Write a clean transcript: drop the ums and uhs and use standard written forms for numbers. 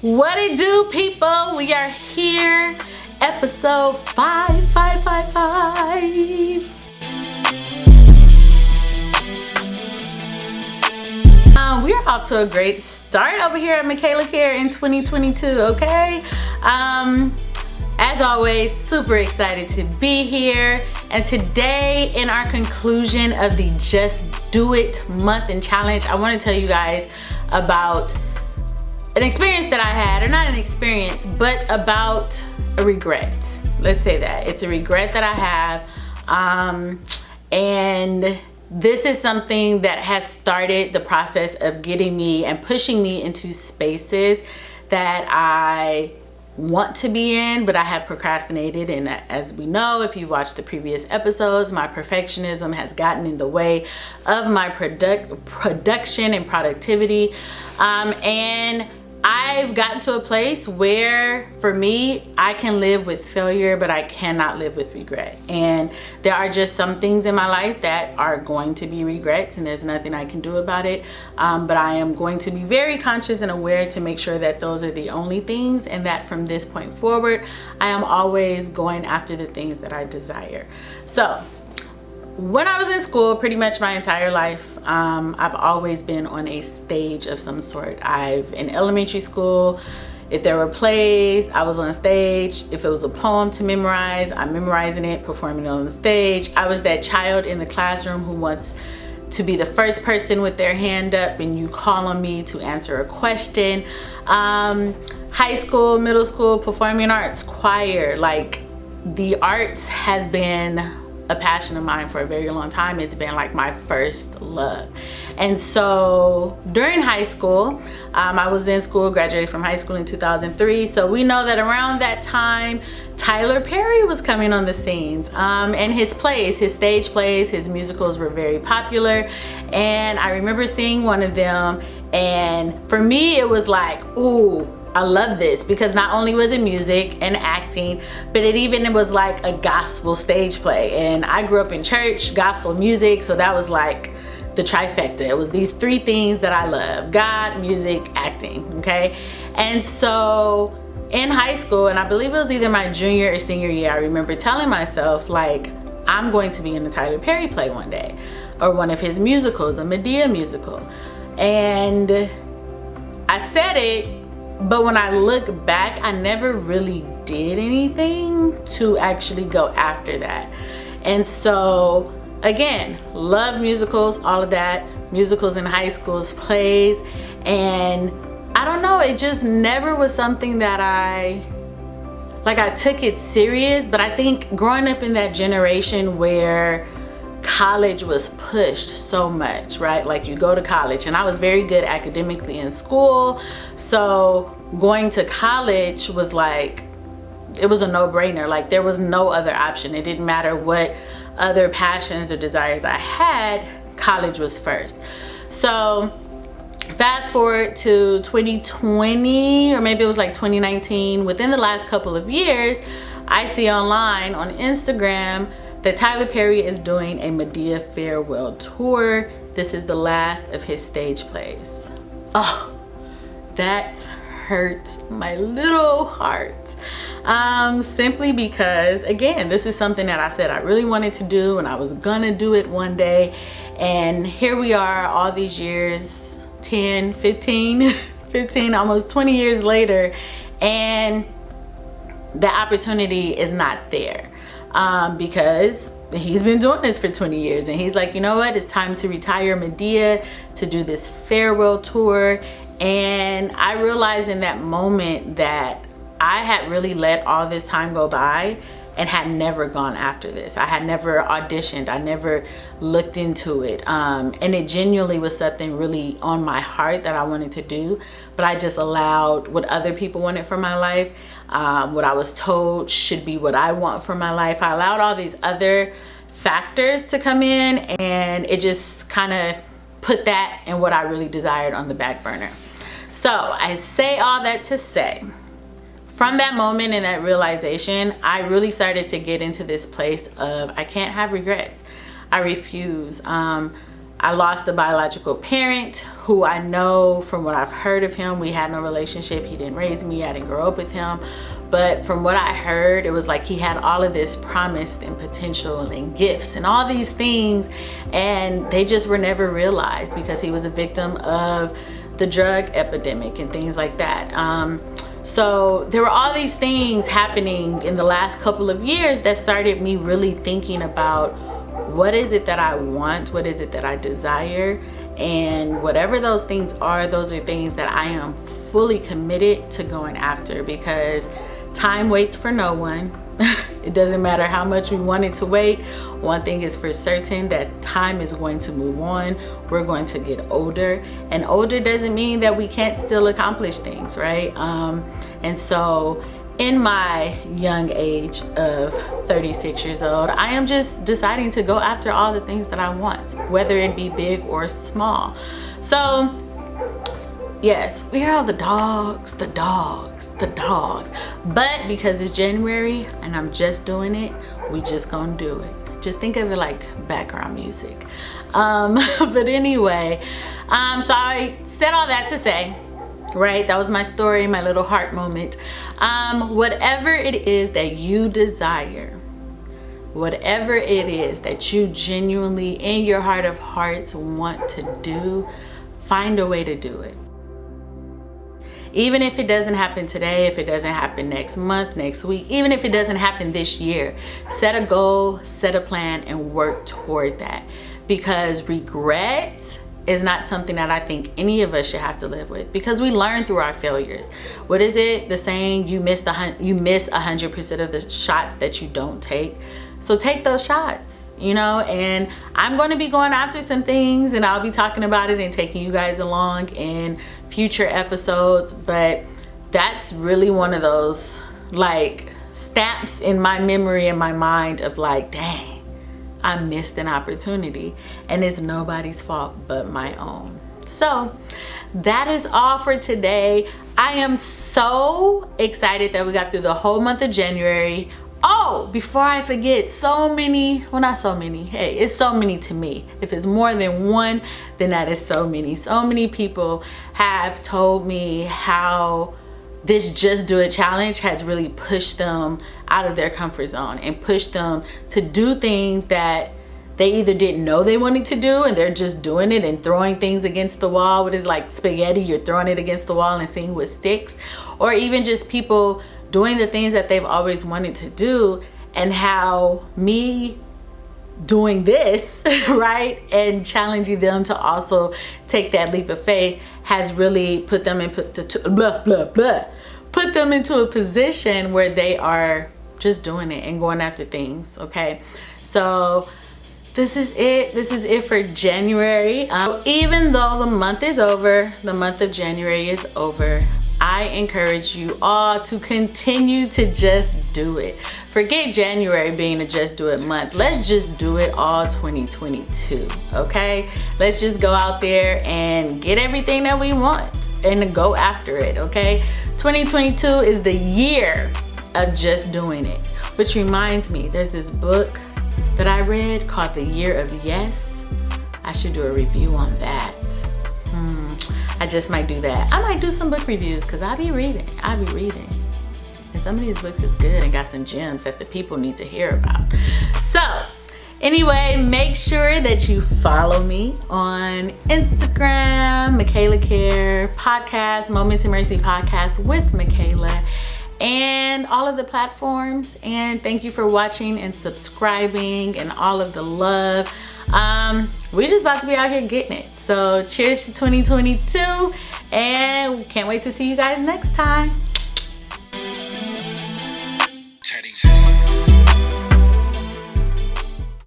What it do, people? We are here, episode 5. We are off to a great start over here at MichaelaCare in 2022, okay? As always, super excited to be here. And today, in our conclusion of the Just Do It month and challenge, I want to tell you guys about an experience that I had, or not an experience, but about a regret. Let's say that. It's a regret that I have. And this is something that has started the process of getting me and pushing me into spaces that I want to be in, but I have procrastinated. And as we know, if you've watched the previous episodes, my perfectionism has gotten in the way of my production and productivity. And I've gotten to a place where, for me, I can live with failure, but I cannot live with regret. And there are just some things in my life that are going to be regrets, and there's nothing I can do about it. But I am going to be very conscious and aware to make sure that those are the only things, and that from this point forward, I am always going after the things that I desire. So, when I was in school, pretty much my entire life, I've always been on a stage of some sort. In elementary school, if there were plays, I was on stage. If it was a poem to memorize, I'm memorizing it, performing it on the stage. I was that child in the classroom who wants to be the first person with their hand up and you call on me to answer a question. High school, middle school, performing arts, choir, like the arts has been a passion of mine for a very long time. It's been like my first love. And so during high school, I was in school, graduated from high school in 2003. So we know that around that time, Tyler Perry was coming on the scenes. And his plays, his stage plays, his musicals were very popular. And I remember seeing one of them. And for me, it was like, ooh, I love this, because not only was it music and acting, but it was like a gospel stage play. And I grew up in church, gospel music, so that was like the trifecta. It was these three things that I love: God, music, acting, okay? And so in high school, and I believe it was either my junior or senior year, I remember telling myself, like, I'm going to be in a Tyler Perry play one day, or one of his musicals, a Medea musical. And I said it, but when I look back, I never really did anything to actually go after that. And so, again, love musicals, all of that, musicals in high schools, plays, and I don't know, it just never was something that I took it serious. But I think growing up in that generation where college was pushed so much, right? Like, you go to college, and I was very good academically in school, so going to college was like, it was a no-brainer. Like, there was no other option. It didn't matter what other passions or desires I had, college was first. So fast forward to 2020, or maybe it was like 2019, within the last couple of years, I see online on Instagram that Tyler Perry is doing a Medea farewell tour. This is the last of his stage plays. Oh, that hurt my little heart. Simply because, again, this is something that I said I really wanted to do, and I was gonna do it one day. And here we are all these years, 10, 15, 15, almost 20 years later, and the opportunity is not there. Because he's been doing this for 20 years, and he's like, you know what, it's time to retire Medea, to do this farewell tour. And I realized in that moment that I had really let all this time go by and had never gone after this. I had never auditioned, I never looked into it, and it genuinely was something really on my heart that I wanted to do, but I just allowed what other people wanted for my life, what I was told should be what I want for my life. I allowed all these other factors to come in, and it just kind of put that and what I really desired on the back burner. So I say all that to say, from that moment and that realization, I really started to get into this place of, I can't have regrets. I refuse. I lost a biological parent who I know from what I've heard of him, we had no relationship. He didn't raise me, I didn't grow up with him. But from what I heard, it was like he had all of this promise and potential and gifts and all these things, and they just were never realized because he was a victim of the drug epidemic and things like that. So there were all these things happening in the last couple of years that started me really thinking about what is it that I want, what is it that I desire, and whatever those things are, those are things that I am fully committed to going after, because time waits for no one. It doesn't matter how much we want it to wait. One thing is for certain, that time is going to move on. We're going to get older, and older doesn't mean that we can't still accomplish things, right? And so in my young age of 36 years old, I am just deciding to go after all the things that I want, whether it be big or small. So yes, we hear all the dogs, the dogs, the dogs. But because it's January and I'm just doing it, we just gonna do it. Just think of it like background music. But anyway, so I said all that to say, right, that was my story, my little heart moment. Whatever it is that you desire, whatever it is that you genuinely in your heart of hearts want to do, find a way to do it. Even if it doesn't happen today, if it doesn't happen next month, next week, even if it doesn't happen this year, set a goal, set a plan, and work toward that. Because regret is not something that I think any of us should have to live with, because we learn through our failures. What is it? The saying, you miss 100% of the shots that you don't take. So take those shots, you know, and I'm going to be going after some things, and I'll be talking about it and taking you guys along in future episodes. But that's really one of those like stamps in my memory, in my mind, of like, dang, I missed an opportunity, and it's nobody's fault but my own. So that is all for today. I am so excited that we got through the whole month of January. Oh, before I forget, so many, well, not so many, hey, it's so many to me. If it's more than one, then that is so many. So many people have told me how this Just Do It challenge has really pushed them out of their comfort zone and pushed them to do things that they either didn't know they wanted to do, and they're just doing it and throwing things against the wall. What is like spaghetti, you're throwing it against the wall and seeing what sticks. Or even just people doing the things that they've always wanted to do, and how me doing this, right, and challenging them to also take that leap of faith has really put them in put them into a position where they are just doing it and going after things. Okay, so this is it for January. Even though the month is over, the month of January is over, I encourage you all to continue to just do it. Forget January being a Just Do It month. Let's just do it all 2022, okay? Let's just go out there and get everything that we want and go after it, okay? 2022 is the year of just doing it. Which reminds me, there's this book that I read called The Year of Yes. I should do a review on that. I just might do that. I might do some book reviews, because I be reading. And some of these books is good and got some gems that the people need to hear about. So anyway, make sure that you follow me on Instagram, MichaelaCare Podcast, Moments in Mercy Podcast with Michaela, and all of the platforms. And thank you for watching and subscribing and all of the love. We just about to be out here getting it. So cheers to 2022, and can't wait to see you guys next time.